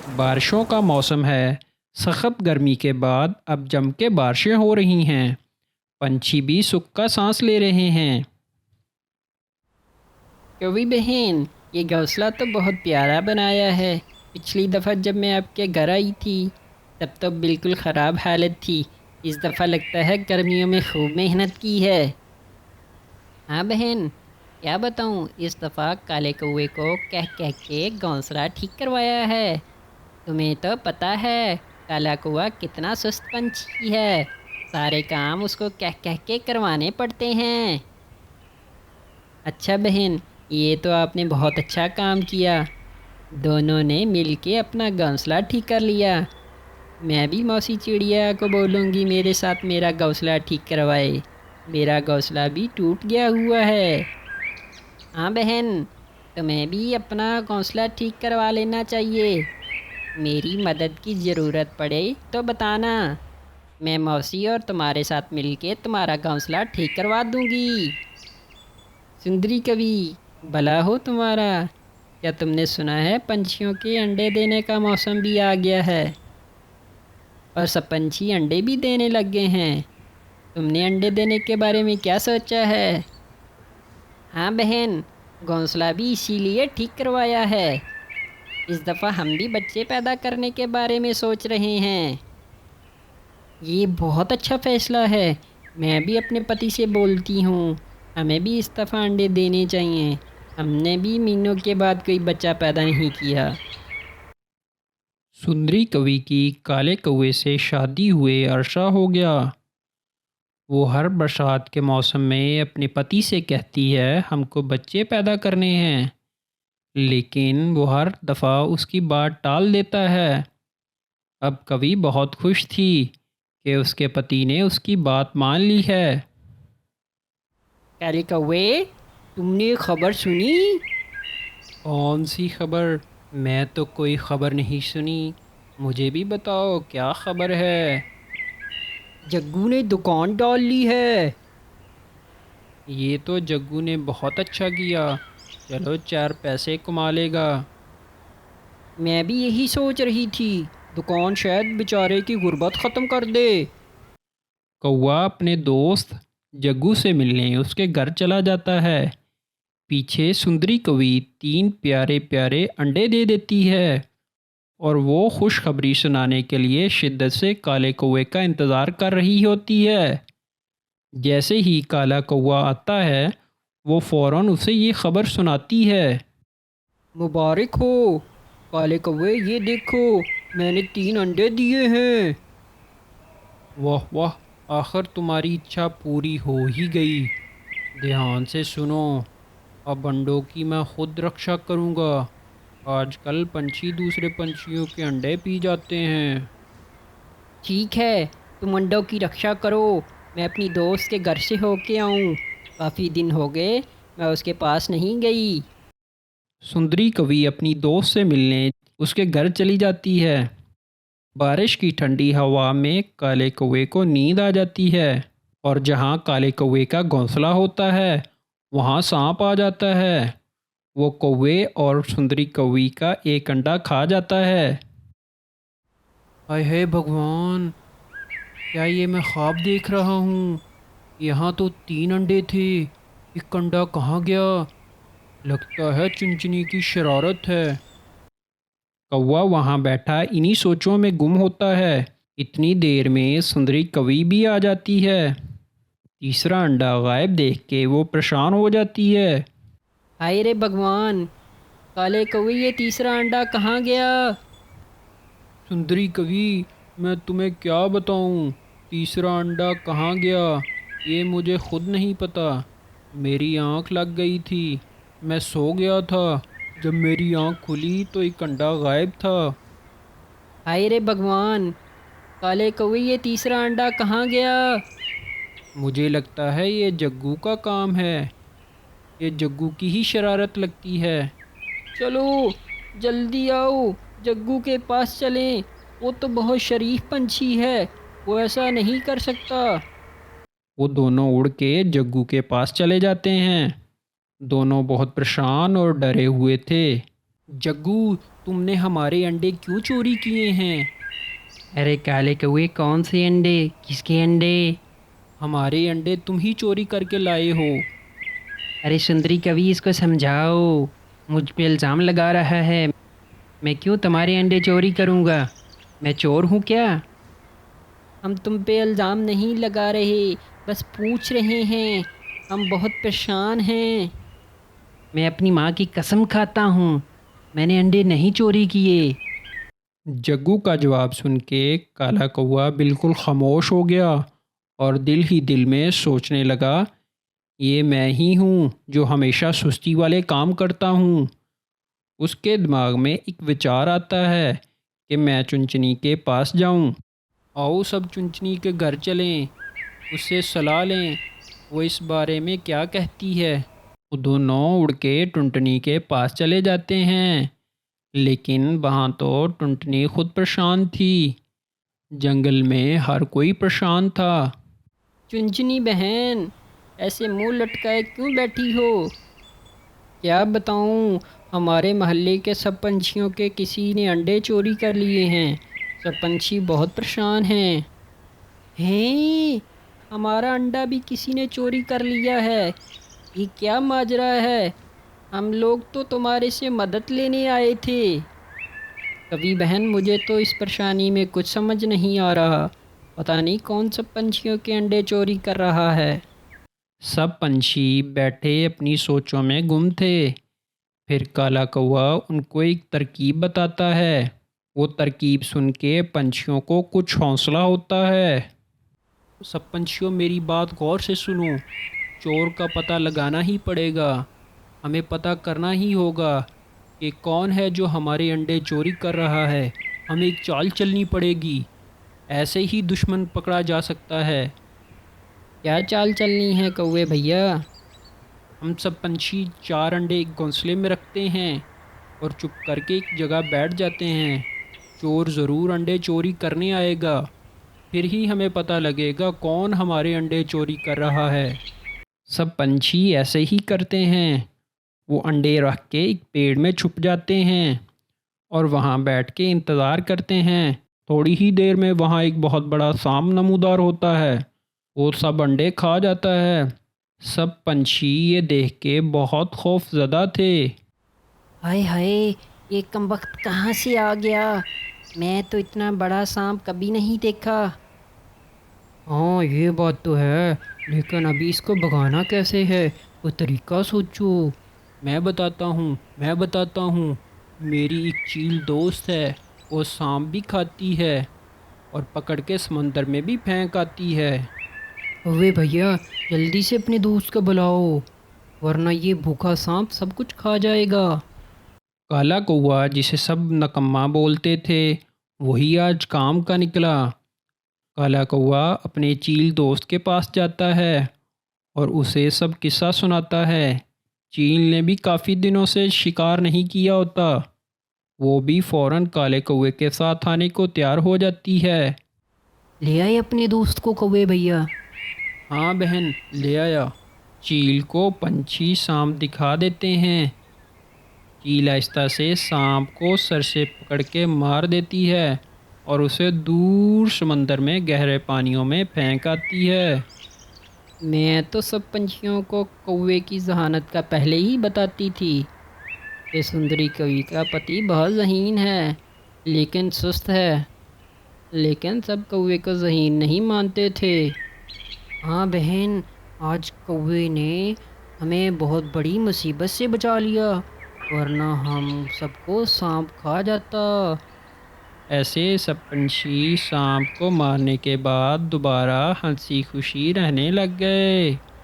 बारिशों का मौसम है। सख्त गर्मी के बाद अब जम के बारिशें हो रही हैं। पंछी भी सुख का सांस ले रहे हैं। कवि बहन, ये घोंसला तो बहुत प्यारा बनाया है। पिछली दफ़ा जब मैं आपके घर आई थी तब तो बिल्कुल ख़राब हालत थी। इस दफ़ा लगता है गर्मियों में खूब मेहनत की है। हाँ बहन, क्या बताऊँ, इस दफ़ा काले कौवे को कह कह के घोंसला ठीक करवाया है। तुम्हें तो पता है काला कौवा कितना सुस्त पंछी है। सारे काम उसको कह कह के करवाने पड़ते हैं। अच्छा बहन, ये तो आपने बहुत अच्छा काम किया। दोनों ने मिलके अपना घोंसला ठीक कर लिया। मैं भी मौसी चिड़िया को बोलूँगी मेरे साथ मेरा घोंसला ठीक करवाए। मेरा घोंसला भी टूट गया हुआ है। हाँ बहन, तुम्हें भी अपना घोंसला ठीक करवा लेना चाहिए। मेरी मदद की ज़रूरत पड़े तो बताना। मैं मौसी और तुम्हारे साथ मिलके तुम्हारा घोंसला ठीक करवा दूँगी। सुंदरी कवि, भला हो तुम्हारा। क्या तुमने सुना है पंछियों के अंडे देने का मौसम भी आ गया है और सब पंछी अंडे भी देने लग गए हैं। तुमने अंडे देने के बारे में क्या सोचा है? हाँ बहन, घोंसला भी इसीलिए ठीक करवाया है। इस दफ़ा हम भी बच्चे पैदा करने के बारे में सोच रहे हैं। ये बहुत अच्छा फैसला है। मैं भी अपने पति से बोलती हूँ। हमें भी इस दफ़ा अंडे देने चाहिए। हमने भी महीनों के बाद कोई बच्चा पैदा नहीं किया। सुंदरी कवि की काले कौवे से शादी हुए अरसा हो गया। वो हर बरसात के मौसम में अपने पति से कहती है हमको बच्चे पैदा करने हैं, लेकिन वो हर दफ़ा उसकी बात टाल देता है। अब कवि बहुत खुश थी कि उसके पति ने उसकी बात मान ली है। काले कौवे, तुमने खबर सुनी? कौन सी खबर? मैं तो कोई खबर नहीं सुनी। मुझे भी बताओ क्या खबर है। जग्गू ने दुकान डाल ली है। ये तो जग्गू ने बहुत अच्छा किया। चलो चार पैसे कमा लेगा। मैं भी यही सोच रही थी। दुकान शायद बेचारे की गुर्बत ख़त्म कर दे। कौवा अपने दोस्त जग्गू से मिलने उसके घर चला जाता है। पीछे सुंदरी कवि तीन प्यारे प्यारे अंडे दे देती है और वो खुशखबरी सुनाने के लिए शिद्दत से काले कौवे का इंतज़ार कर रही होती है। जैसे ही काला कौवा आता है वो फ़ौरन उसे ये खबर सुनाती है। मुबारक हो काले कौवे, ये देखो, मैंने 3 अंडे दिए हैं। वाह वाह, आखिर तुम्हारी इच्छा पूरी हो ही गई। ध्यान से सुनो, अब अंडों की मैं खुद रक्षा करूँगा। आजकल पंछी दूसरे पंछियों के अंडे पी जाते हैं। ठीक है, तुम अंडों की रक्षा करो। मैं अपनी दोस्त के घर से होके आऊँ। काफ़ी दिन हो गए मैं उसके पास नहीं गई। सुंदरी कवि अपनी दोस्त से मिलने उसके घर चली जाती है। बारिश की ठंडी हवा में काले कौवे को नींद आ जाती है और जहाँ काले कौवे का घोंसला होता है वहाँ सांप आ जाता है। वो कौवे और सुंदरी कवि का एक अंडा खा जाता है। हाय हाय भगवान, क्या ये मैं ख्वाब देख रहा हूँ? यहाँ तो 3 अंडे थे, एक अंडा कहाँ गया? लगता है चुनचुनी की शरारत है। कौवा वहाँ बैठा इन्हीं सोचों में गुम होता है। इतनी देर में सुंदरी कवि भी आ जाती है। तीसरा अंडा गायब देख के वो परेशान हो जाती है। हाय रे भगवान, काले कौवे ये तीसरा अंडा कहाँ गया? सुंदरी कवि, मैं तुम्हें क्या बताऊँ, तीसरा अंडा कहाँ गया ये मुझे खुद नहीं पता। मेरी आँख लग गई थी, मैं सो गया था। जब मेरी आँख खुली तो एक अंडा गायब था। हाय रे भगवान, काले कौवे ये तीसरा अंडा कहाँ गया? मुझे लगता है ये जग्गू का काम है। ये जग्गू की ही शरारत लगती है। चलो जल्दी आओ, जग्गू के पास चलें। वो तो बहुत शरीफ पंछी है, वो ऐसा नहीं कर सकता। वो दोनों उड़ के जग्गू के पास चले जाते हैं। दोनों बहुत परेशान और डरे हुए थे। जग्गू, तुमने हमारे अंडे क्यों चोरी किए हैं? अरे काले कौवे, कौन से अंडे? किसके अंडे? हमारे अंडे तुम ही चोरी करके लाए हो। अरे सुंदरी कवि, इसको समझाओ। मुझ पे इल्ज़ाम लगा रहा है। मैं क्यों तुम्हारे अंडे चोरी करूँगा? मैं चोर हूँ क्या? हम तुम पे इल्ज़ाम नहीं लगा रहे, बस पूछ रहे हैं। हम बहुत परेशान हैं। मैं अपनी माँ की कसम खाता हूँ, मैंने अंडे नहीं चोरी किए। जग्गू का जवाब सुन के काला कौवा बिल्कुल खामोश हो गया और दिल ही दिल में सोचने लगा, ये मैं ही हूँ जो हमेशा सुस्ती वाले काम करता हूँ। उसके दिमाग में एक विचार आता है कि मैं चुनचुनी के पास जाऊँ। आओ सब चुनचुनी के घर चलें, उससे सलाह लें, वो इस बारे में क्या कहती है। वो दोनों उड़ के टुनटुनी के पास चले जाते हैं, लेकिन वहाँ तो टुनटुनी खुद परेशान थी। जंगल में हर कोई परेशान था। चुनचुनी बहन, ऐसे मुंह लटकाए क्यों बैठी हो? क्या बताऊं, हमारे मोहल्ले के सब पंछियों के किसी ने अंडे चोरी कर लिए हैं। सब पंछी बहुत परेशान हैं। हैं? हमारा अंडा भी किसी ने चोरी कर लिया है। ये क्या माजरा है? हम लोग तो तुम्हारे से मदद लेने आए थे। कभी बहन, मुझे तो इस परेशानी में कुछ समझ नहीं आ रहा। पता नहीं कौन सब पंछियों के अंडे चोरी कर रहा है। सब पंछी बैठे अपनी सोचों में गुम थे। फिर काला कौवा उनको एक तरकीब बताता है। वो तरकीब सुन के पंछियों को कुछ हौसला होता है। सब पंछियों, मेरी बात गौर से सुनो। चोर का पता लगाना ही पड़ेगा। हमें पता करना ही होगा कि कौन है जो हमारे अंडे चोरी कर रहा है। हमें एक चाल चलनी पड़ेगी, ऐसे ही दुश्मन पकड़ा जा सकता है। क्या चाल चलनी है कौवे भैया? हम सब पंछी 4 अंडे एक घोंसले में रखते हैं और चुप करके एक जगह बैठ जाते हैं। चोर ज़रूर अंडे चोरी करने आएगा, फिर ही हमें पता लगेगा कौन हमारे अंडे चोरी कर रहा है। सब पंछी ऐसे ही करते हैं। वो अंडे रख के एक पेड़ में छुप जाते हैं और वहाँ बैठ के इंतज़ार करते हैं। थोड़ी ही देर में वहाँ एक बहुत बड़ा सांप नमूदार होता है। वो सब अंडे खा जाता है। सब पंछी ये देख के बहुत खौफज़दा थे। हाय हाय, ये कमबख्त कहाँ से आ गया? मैं तो इतना बड़ा सांप कभी नहीं देखा। हाँ, ये बात तो है, लेकिन अभी इसको भगाना कैसे है? कोई तरीका सोचो। मैं बताता हूँ। मेरी एक चील दोस्त है। वो सांप भी खाती है और पकड़ के समंदर में भी फेंक आती है। अरे भैया, जल्दी से अपने दोस्त को बुलाओ, वरना ये भूखा सांप सब कुछ खा जाएगा। काला कौवा, जिसे सब नकम्मा बोलते थे, वही आज काम का निकला। काला कौवा अपने चील दोस्त के पास जाता है और उसे सब किस्सा सुनाता है। चील ने भी काफ़ी दिनों से शिकार नहीं किया होता। वो भी फौरन काले कौवे के साथ आने को तैयार हो जाती है। ले आए अपने दोस्त को कौवे भैया? हाँ बहन, ले आया। चील को पंछी सांप दिखा देते हैं। चील आहिस्ता से सांप को सर से पकड़ के मार देती है और उसे दूर समंदर में गहरे पानियों में फेंक आती है। मैं तो सब पंछियों को कौवे की जहानत का पहले ही बताती थी। ये सुंदरी कवि का पति बहुत ज़हीन है, लेकिन सुस्त है। लेकिन सब कौवे को ज़हीन नहीं मानते थे। हाँ बहन, आज कौवे ने हमें बहुत बड़ी मुसीबत से बचा लिया, वरना हम सबको सांप खा जाता। ऐसे सब पंछी सांप को मारने के बाद दोबारा हंसी खुशी रहने लग गए।